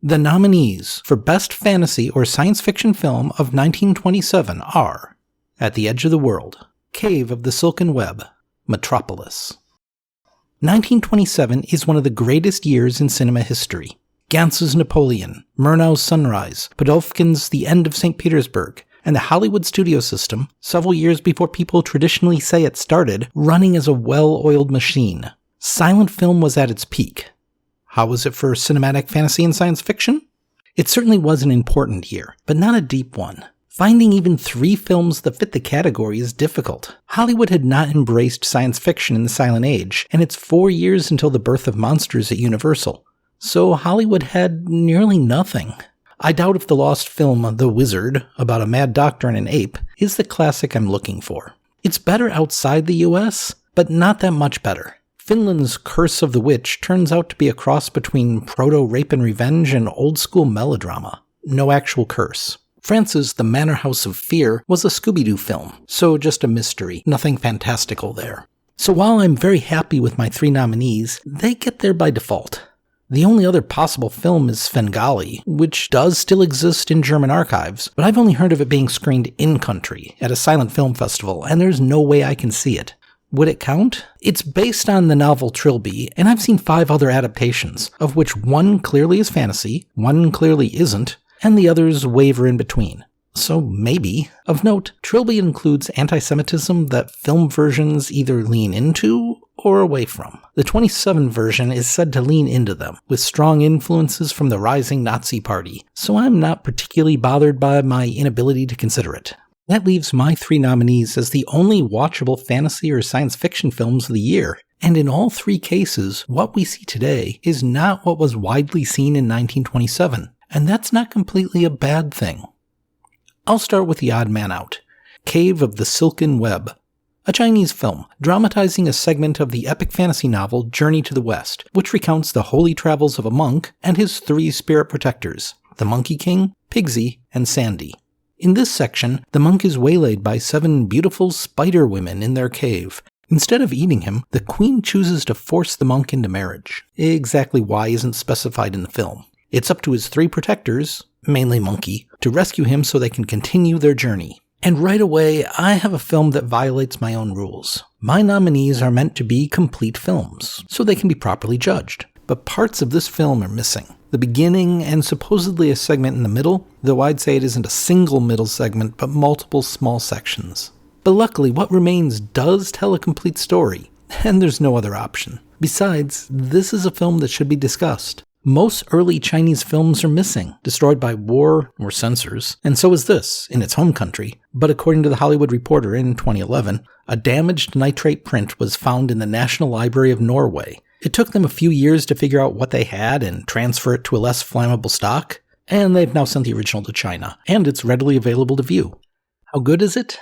The nominees for Best Fantasy or Science Fiction Film of 1927 are At the Edge of the World, Cave of the Silken Web, Metropolis. 1927 is one of the greatest years in cinema history. Gantz's Napoleon, Murnau's Sunrise, Podolkin's The End of St. Petersburg, and the Hollywood studio system, several years before people traditionally say it started, running as a well-oiled machine. Silent film was at its peak. How was it for cinematic fantasy and science fiction? It certainly was an important year, but not a deep one. Finding even 3 films that fit the category is difficult. Hollywood had not embraced science fiction in the silent age, and it's 4 years until the birth of monsters at Universal. So Hollywood had nearly nothing. I doubt if the lost film The Wizard, about a mad doctor and an ape, is the classic I'm looking for. It's better outside the US, but not that much better. Finland's Curse of the Witch turns out to be a cross between proto-rape and revenge and old-school melodrama. No actual curse. France's The Manor House of Fear was a Scooby-Doo film, so just a mystery, nothing fantastical there. So while I'm very happy with my 3 nominees, they get there by default. The only other possible film is Svengali, which does still exist in German archives, but I've only heard of it being screened in-country at a silent film festival, and there's no way I can see it. Would it count? It's based on the novel Trilby, and I've seen 5 other adaptations, of which 1 clearly is fantasy, 1 clearly isn't, and the others waver in between. So maybe. Of note, Trilby includes anti-Semitism that film versions either lean into or away from. The 27 version is said to lean into them, with strong influences from the rising Nazi party, so I'm not particularly bothered by my inability to consider it. That leaves my 3 nominees as the only watchable fantasy or science fiction films of the year, and in all 3 cases, what we see today is not what was widely seen in 1927, and that's not completely a bad thing. I'll start with the odd man out, Cave of the Silken Web, a Chinese film dramatizing a segment of the epic fantasy novel Journey to the West, which recounts the holy travels of a monk and his 3 spirit protectors, the Monkey King, Pigsy, and Sandy. In this section, the monk is waylaid by 7 beautiful spider women in their cave. Instead of eating him, the queen chooses to force the monk into marriage. Exactly why isn't specified in the film. It's up to his 3 protectors, mainly Monkey, to rescue him so they can continue their journey. And right away, I have a film that violates my own rules. My nominees are meant to be complete films, so they can be properly judged. But parts of this film are missing. The beginning and supposedly a segment in the middle, though I'd say it isn't a single middle segment, but multiple small sections. But luckily, what remains does tell a complete story, and there's no other option. Besides, this is a film that should be discussed. Most early Chinese films are missing, destroyed by war or censors, and so is this, in its home country. But according to The Hollywood Reporter in 2011, a damaged nitrate print was found in the National Library of Norway. It took them a few years to figure out what they had and transfer it to a less flammable stock, and they've now sent the original to China, and it's readily available to view. How good is it?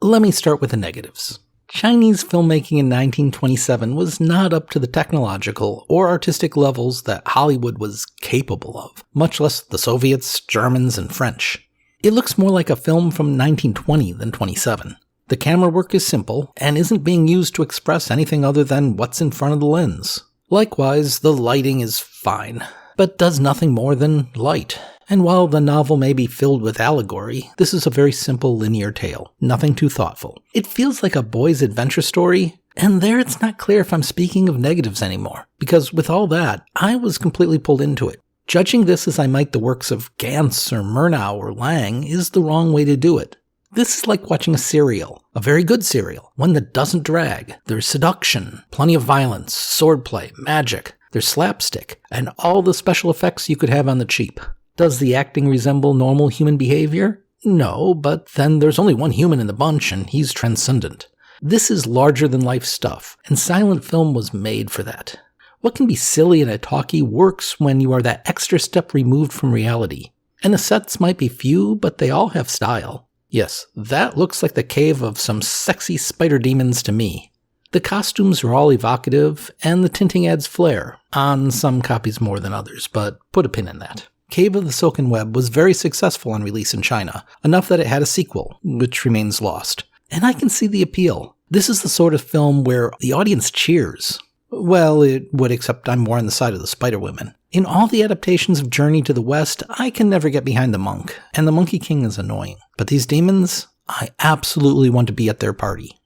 Let me start with the negatives. Chinese filmmaking in 1927 was not up to the technological or artistic levels that Hollywood was capable of, much less the Soviets, Germans, and French. It looks more like a film from 1920 than 27. The camera work is simple and isn't being used to express anything other than what's in front of the lens. Likewise, the lighting is fine, but does nothing more than light. And while the novel may be filled with allegory, this is a very simple linear tale, nothing too thoughtful. It feels like a boy's adventure story, and there it's not clear if I'm speaking of negatives anymore, because with all that, I was completely pulled into it. Judging this as I might the works of Gantz or Murnau or Lang is the wrong way to do it. This is like watching a serial, a very good serial, one that doesn't drag. There's seduction, plenty of violence, swordplay, magic, there's slapstick, and all the special effects you could have on the cheap. Does the acting resemble normal human behavior? No, but then there's only one human in the bunch, and he's transcendent. This is larger-than-life stuff, and silent film was made for that. What can be silly and a talkie works when you are that extra step removed from reality. And the sets might be few, but they all have style. Yes, that looks like the cave of some sexy spider demons to me. The costumes are all evocative, and the tinting adds flair, on some copies more than others, but put a pin in that. Cave of the Silken Web was very successful on release in China, enough that it had a sequel, which remains lost. And I can see the appeal. This is the sort of film where the audience cheers. Well, it would, except I'm more on the side of the Spider Women. In all the adaptations of Journey to the West, I can never get behind the monk, and the Monkey King is annoying. But these demons, I absolutely want to be at their party.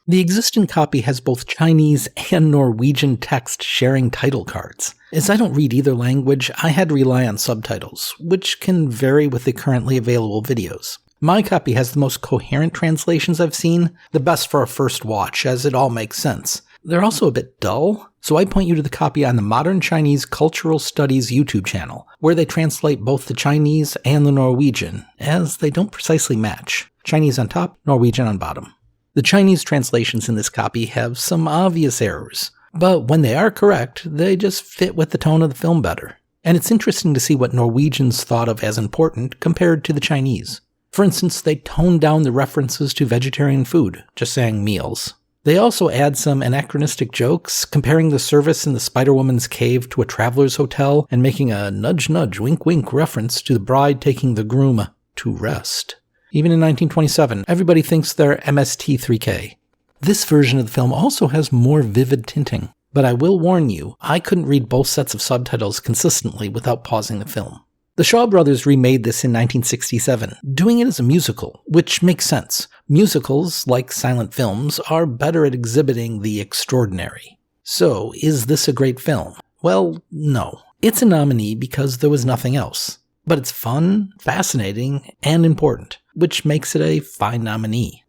The existing copy has both Chinese and Norwegian text sharing title cards. As I don't read either language, I had to rely on subtitles, which can vary with the currently available videos. My copy has the most coherent translations I've seen, the best for a first watch, as it all makes sense. They're also a bit dull, so I point you to the copy on the Modern Chinese Cultural Studies YouTube channel, where they translate both the Chinese and the Norwegian, as they don't precisely match. Chinese on top, Norwegian on bottom. The Chinese translations in this copy have some obvious errors, but when they are correct, they just fit with the tone of the film better. And it's interesting to see what Norwegians thought of as important compared to the Chinese. For instance, they toned down the references to vegetarian food, just saying meals. They also add some anachronistic jokes, comparing the service in the Spider-Woman's cave to a traveler's hotel and making a nudge-nudge, wink-wink reference to the bride taking the groom to rest. Even in 1927, everybody thinks they're MST3K. This version of the film also has more vivid tinting, but I will warn you, I couldn't read both sets of subtitles consistently without pausing the film. The Shaw Brothers remade this in 1967, doing it as a musical, which makes sense. Musicals, like silent films, are better at exhibiting the extraordinary. So, is this a great film? Well, no. It's a nominee because there was nothing else. But it's fun, fascinating, and important, which makes it a fine nominee.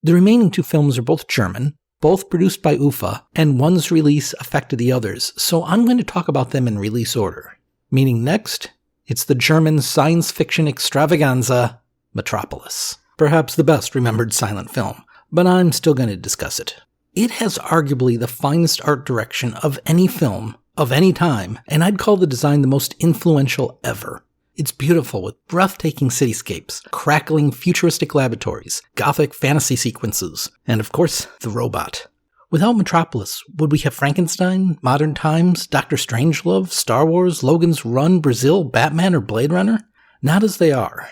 The remaining two films are both German, both produced by UFA, and one's release affected the others, so I'm going to talk about them in release order. Meaning next, it's the German science fiction extravaganza, Metropolis. Perhaps the best remembered silent film, but I'm still going to discuss it. It has arguably the finest art direction of any film, of any time, and I'd call the design the most influential ever. It's beautiful with breathtaking cityscapes, crackling futuristic laboratories, gothic fantasy sequences, and of course, the robot. Without Metropolis, would we have Frankenstein, Modern Times, Dr. Strangelove, Star Wars, Logan's Run, Brazil, Batman, or Blade Runner? Not as they are.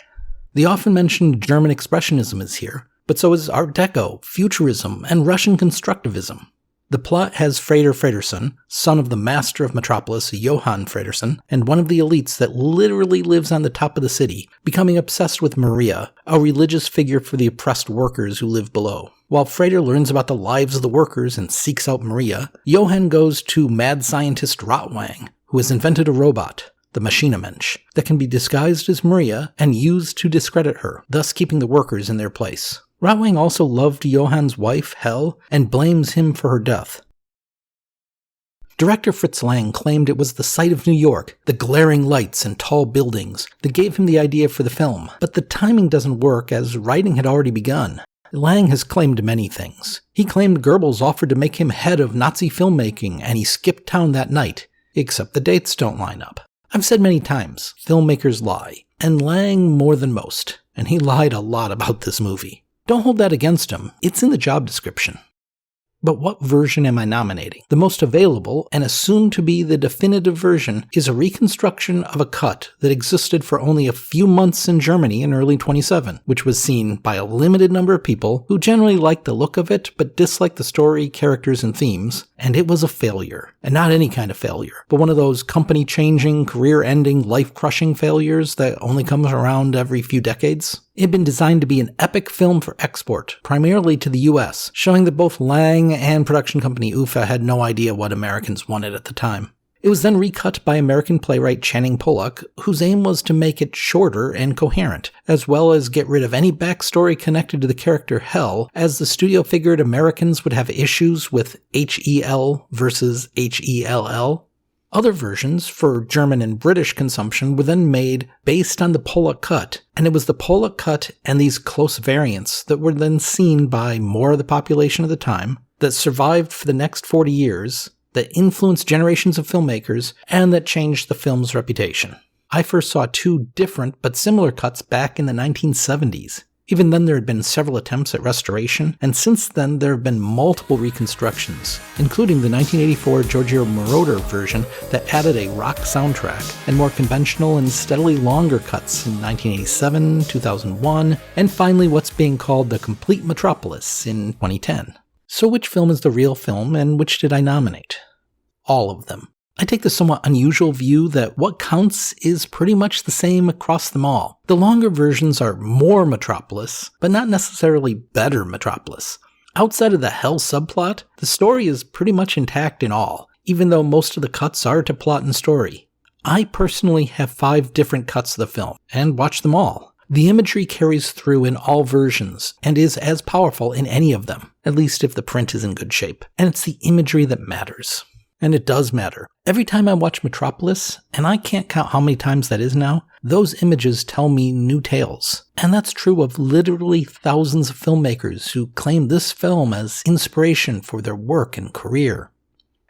The often mentioned German Expressionism is here, but so is Art Deco, Futurism, and Russian Constructivism. The plot has Freder Fredersen, son of the master of Metropolis, Johann Fredersen, and one of the elites that literally lives on the top of the city, becoming obsessed with Maria, a religious figure for the oppressed workers who live below. While Freder learns about the lives of the workers and seeks out Maria, Johann goes to mad scientist Rotwang, who has invented a robot, the Maschinenmensch, that can be disguised as Maria and used to discredit her, thus keeping the workers in their place. Rotwang also loved Johann's wife, Hel, and blames him for her death. Director Fritz Lang claimed it was the sight of New York, the glaring lights and tall buildings, that gave him the idea for the film, but the timing doesn't work as writing had already begun. Lang has claimed many things. He claimed Goebbels offered to make him head of Nazi filmmaking and he skipped town that night, except the dates don't line up. I've said many times, filmmakers lie, and Lang more than most, and he lied a lot about this movie. Don't hold that against him, it's in the job description. But what version am I nominating? The most available, and assumed to be the definitive version, is a reconstruction of a cut that existed for only a few months in Germany in early 27, which was seen by a limited number of people who generally liked the look of it but disliked the story, characters, and themes, and it was a failure. And not any kind of failure, but one of those company-changing, career-ending, life-crushing failures that only comes around every few decades. It had been designed to be an epic film for export, primarily to the US, showing that both Lang and production company UFA had no idea what Americans wanted at the time. It was then recut by American playwright Channing Pollock, whose aim was to make it shorter and coherent, as well as get rid of any backstory connected to the character Hel, as the studio figured Americans would have issues with HEL versus HELL. Other versions, for German and British consumption, were then made based on the Pollock cut, and it was the Pollock cut and these close variants that were then seen by more of the population of the time, that survived for the next 40 years, that influenced generations of filmmakers, and that changed the film's reputation. I first saw two different but similar cuts back in the 1970s. Even then there had been several attempts at restoration, and since then there have been multiple reconstructions, including the 1984 Giorgio Moroder version that added a rock soundtrack, and more conventional and steadily longer cuts in 1987, 2001, and finally what's being called the Complete Metropolis in 2010. So which film is the real film, and which did I nominate? All of them. I take the somewhat unusual view that what counts is pretty much the same across them all. The longer versions are more Metropolis, but not necessarily better Metropolis. Outside of the hell subplot, the story is pretty much intact in all, even though most of the cuts are to plot and story. I personally have 5 different cuts of the film, and watch them all. The imagery carries through in all versions, and is as powerful in any of them, at least if the print is in good shape. And it's the imagery that matters. And it does matter. Every time I watch Metropolis, and I can't count how many times that is now, those images tell me new tales. And that's true of literally thousands of filmmakers who claim this film as inspiration for their work and career.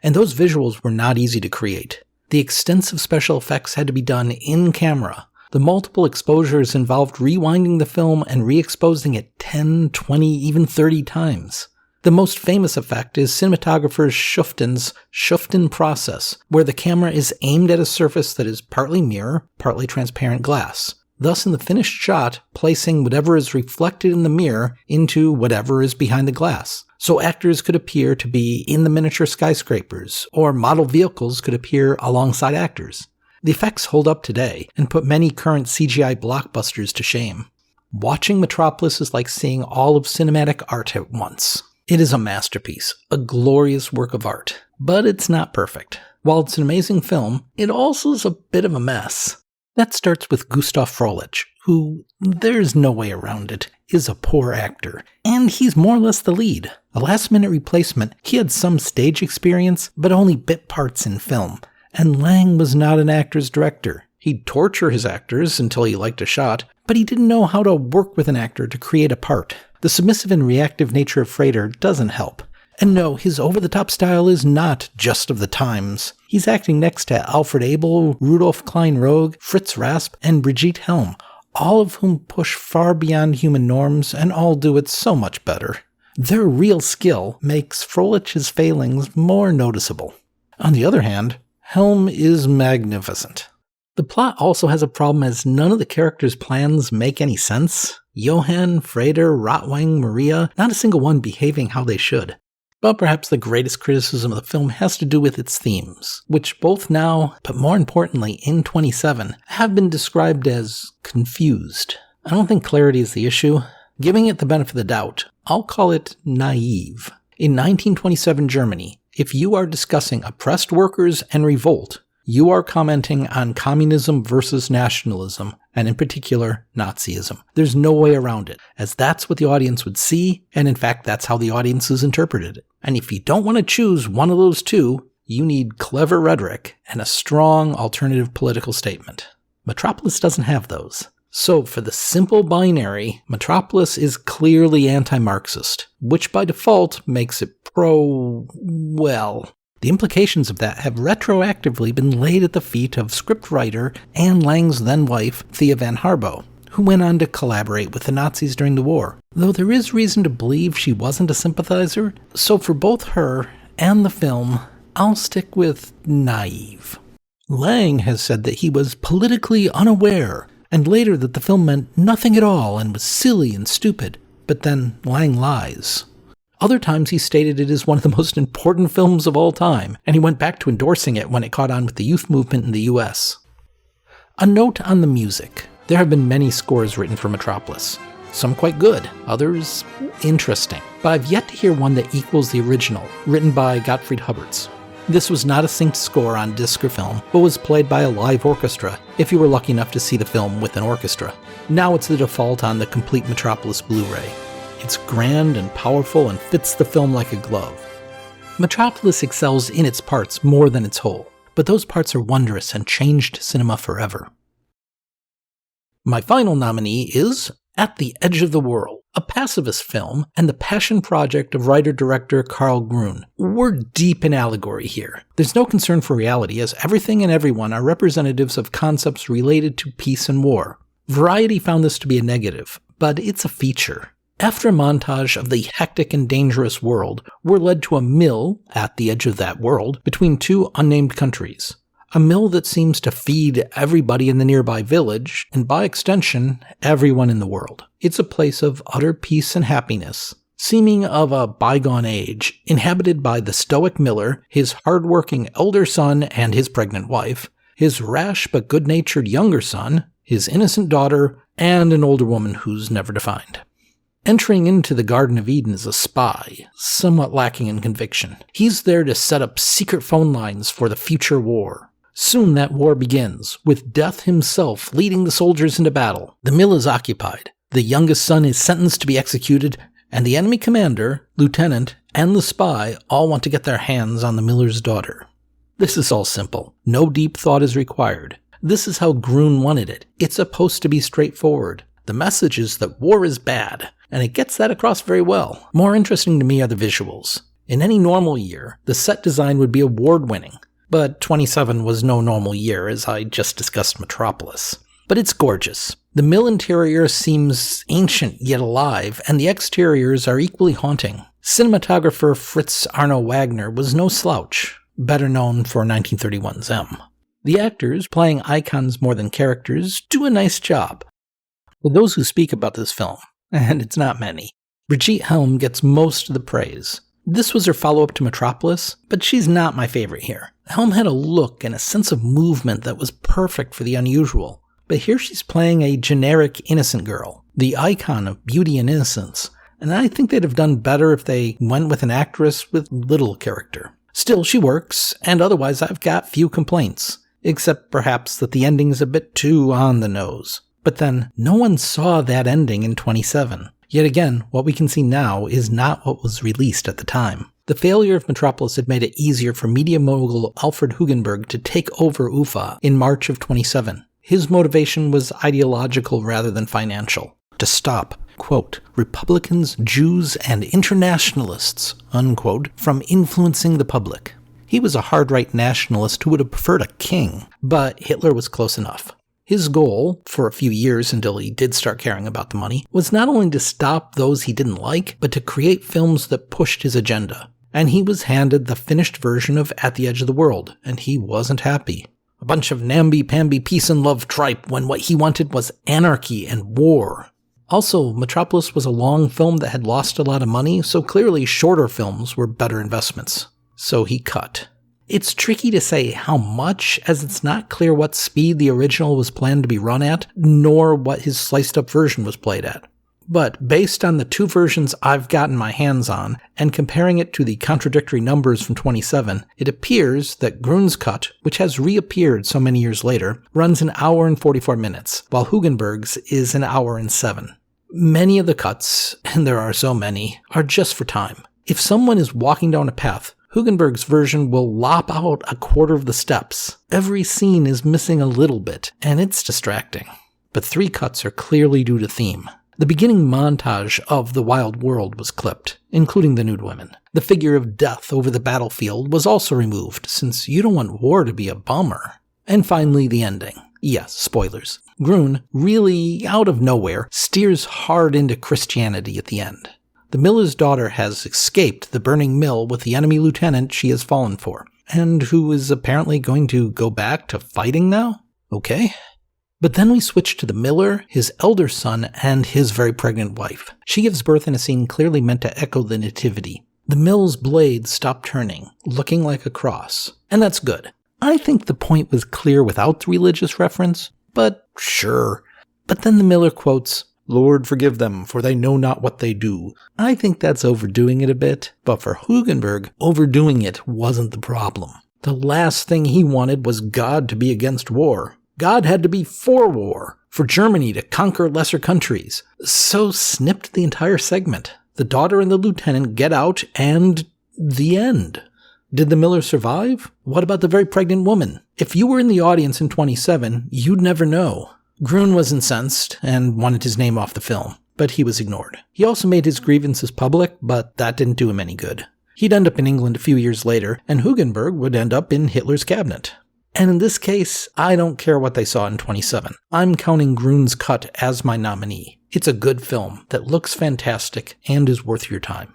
And those visuals were not easy to create. The extensive special effects had to be done in camera. The multiple exposures involved rewinding the film and re-exposing it 10, 20, even 30 times. The most famous effect is cinematographer Schuften's Schuften process, where the camera is aimed at a surface that is partly mirror, partly transparent glass, thus in the finished shot placing whatever is reflected in the mirror into whatever is behind the glass. So actors could appear to be in the miniature skyscrapers, or model vehicles could appear alongside actors. The effects hold up today, and put many current CGI blockbusters to shame. Watching Metropolis is like seeing all of cinematic art at once. It is a masterpiece, a glorious work of art, but it's not perfect. While it's an amazing film, it also is a bit of a mess. That starts with Gustav Froelich, who, there's no way around it, is a poor actor, and he's more or less the lead. A last-minute replacement, he had some stage experience, but only bit parts in film, and Lang was not an actor's director. He'd torture his actors until he liked a shot, but he didn't know how to work with an actor to create a part. The submissive and reactive nature of Frater doesn't help. And no, his over-the-top style is not just of the times. He's acting next to Alfred Abel, Rudolf Klein-Roeg, Fritz Rasp, and Brigitte Helm, all of whom push far beyond human norms and all do it so much better. Their real skill makes Froelich's failings more noticeable. On the other hand, Helm is magnificent. The plot also has a problem as none of the characters' plans make any sense. Johann, Frater, Rotwang, Maria, not a single one behaving how they should. But perhaps the greatest criticism of the film has to do with its themes, which both now, but more importantly in 27, have been described as confused. I don't think clarity is the issue. Giving it the benefit of the doubt, I'll call it naive. In 1927 Germany, if you are discussing oppressed workers and revolt, you are commenting on communism versus nationalism, and in particular, Nazism. There's no way around it, as that's what the audience would see, and in fact that's how the audiences interpreted it. And if you don't want to choose one of those two, you need clever rhetoric and a strong alternative political statement. Metropolis doesn't have those. So for the simple binary, Metropolis is clearly anti-Marxist, which by default makes it well. The implications of that have retroactively been laid at the feet of scriptwriter Anne Lang's then-wife, Thea van Harbou, who went on to collaborate with the Nazis during the war, though there is reason to believe she wasn't a sympathizer, so for both her and the film, I'll stick with naive. Lang has said that he was politically unaware, and later that the film meant nothing at all and was silly and stupid, but then Lang lies. Other times he stated it is one of the most important films of all time, and he went back to endorsing it when it caught on with the youth movement in the US. A note on the music. There have been many scores written for Metropolis. Some quite good, others interesting. But I've yet to hear one that equals the original, written by Gottfried Huberts. This was not a synced score on disc or film, but was played by a live orchestra, if you were lucky enough to see the film with an orchestra. Now it's the default on the complete Metropolis Blu-ray. It's grand and powerful and fits the film like a glove. Metropolis excels in its parts more than its whole, but those parts are wondrous and changed cinema forever. My final nominee is At the Edge of the World, a pacifist film and the passion project of writer-director Karl Grun. We're deep in allegory here. There's no concern for reality, as everything and everyone are representatives of concepts related to peace and war. Variety found this to be a negative, but it's a feature. After a montage of the hectic and dangerous world, we're led to a mill at the edge of that world between two unnamed countries. A mill that seems to feed everybody in the nearby village, and by extension, everyone in the world. It's a place of utter peace and happiness, seeming of a bygone age, inhabited by the stoic miller, his hard-working elder son and his pregnant wife, his rash but good-natured younger son, his innocent daughter, and an older woman who's never defined. Entering into the Garden of Eden as a spy, somewhat lacking in conviction. He's there to set up secret phone lines for the future war. Soon that war begins, with Death himself leading the soldiers into battle. The mill is occupied. The youngest son is sentenced to be executed, and the enemy commander, lieutenant, and the spy all want to get their hands on the miller's daughter. This is all simple. No deep thought is required. This is how Grun wanted it. It's supposed to be straightforward. The message is that war is bad, and it gets that across very well. More interesting to me are the visuals. In any normal year, the set design would be award-winning, but 27 was no normal year, as I just discussed Metropolis. But it's gorgeous. The mill interior seems ancient yet alive, and the exteriors are equally haunting. Cinematographer Fritz Arno Wagner was no slouch, better known for 1931's M. The actors, playing icons more than characters, do a nice job. For those who speak about this film, and it's not many, Brigitte Helm gets most of the praise. This was her follow-up to Metropolis, but she's not my favorite here. Helm had a look and a sense of movement that was perfect for the unusual, but here she's playing a generic innocent girl, the icon of beauty and innocence, and I think they'd have done better if they went with an actress with little character. Still, she works, and otherwise I've got few complaints, except perhaps that the ending's a bit too on the nose. But then, no one saw that ending in 27. Yet again, what we can see now is not what was released at the time. The failure of Metropolis had made it easier for media mogul Alfred Hugenberg to take over UFA in March of 27. His motivation was ideological rather than financial. To stop, quote, Republicans, Jews, and internationalists, unquote, from influencing the public. He was a hard-right nationalist who would have preferred a king, but Hitler was close enough. His goal, for a few years until he did start caring about the money, was not only to stop those he didn't like, but to create films that pushed his agenda. And he was handed the finished version of At the Edge of the World, and he wasn't happy. A bunch of namby-pamby peace and love tripe when what he wanted was anarchy and war. Also, Metropolis was a long film that had lost a lot of money, so clearly shorter films were better investments. So he cut. It's tricky to say how much, as it's not clear what speed the original was planned to be run at, nor what his sliced-up version was played at. But based on the two versions I've gotten my hands on, and comparing it to the contradictory numbers from 27, it appears that Grun's cut, which has reappeared so many years later, runs an hour and 44 minutes, while Hugenberg's is an hour and 7. Many of the cuts, and there are so many, are just for time. If someone is walking down a path, Hugenberg's version will lop out a quarter of the steps. Every scene is missing a little bit, and it's distracting. But 3 cuts are clearly due to theme. The beginning montage of the wild world was clipped, including the nude women. The figure of death over the battlefield was also removed, since you don't want war to be a bummer. And finally, the ending. Yes, spoilers. Grun, really out of nowhere, steers hard into Christianity at the end. The miller's daughter has escaped the burning mill with the enemy lieutenant she has fallen for, and who is apparently going to go back to fighting now? Okay. But then we switch to the miller, his elder son, and his very pregnant wife. She gives birth in a scene clearly meant to echo the nativity. The mill's blades stop turning, looking like a cross. And that's good. I think the point was clear without the religious reference, but sure. But then the miller quotes, "Lord, forgive them, for they know not what they do." I think that's overdoing it a bit, but for Hugenberg, overdoing it wasn't the problem. The last thing he wanted was God to be against war. God had to be for war, for Germany to conquer lesser countries. So snipped the entire segment. The daughter and the lieutenant get out, and the end. Did the miller survive? What about the very pregnant woman? If you were in the audience in 27, you'd never know. Grun was incensed and wanted his name off the film, but he was ignored. He also made his grievances public, but that didn't do him any good. He'd end up in England a few years later, and Hugenberg would end up in Hitler's cabinet. And in this case, I don't care what they saw in 27. I'm counting Grun's cut as my nominee. It's a good film that looks fantastic and is worth your time.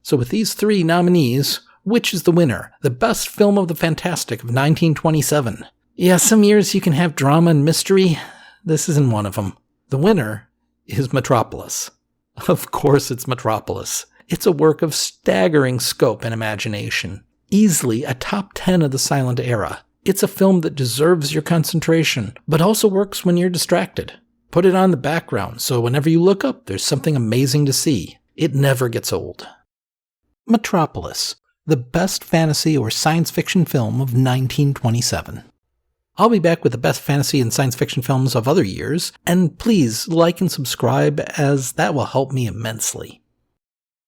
So with these 3 nominees, which is the winner? The best film of the fantastic of 1927. Yeah, some years you can have drama and mystery. This isn't one of them. The winner is Metropolis. Of course it's Metropolis. It's a work of staggering scope and imagination. Easily a top 10 of the silent era. It's a film that deserves your concentration, but also works when you're distracted. Put it on the background, so whenever you look up, there's something amazing to see. It never gets old. Metropolis, the best fantasy or science fiction film of 1927. I'll be back with the best fantasy and science fiction films of other years, and please like and subscribe as that will help me immensely.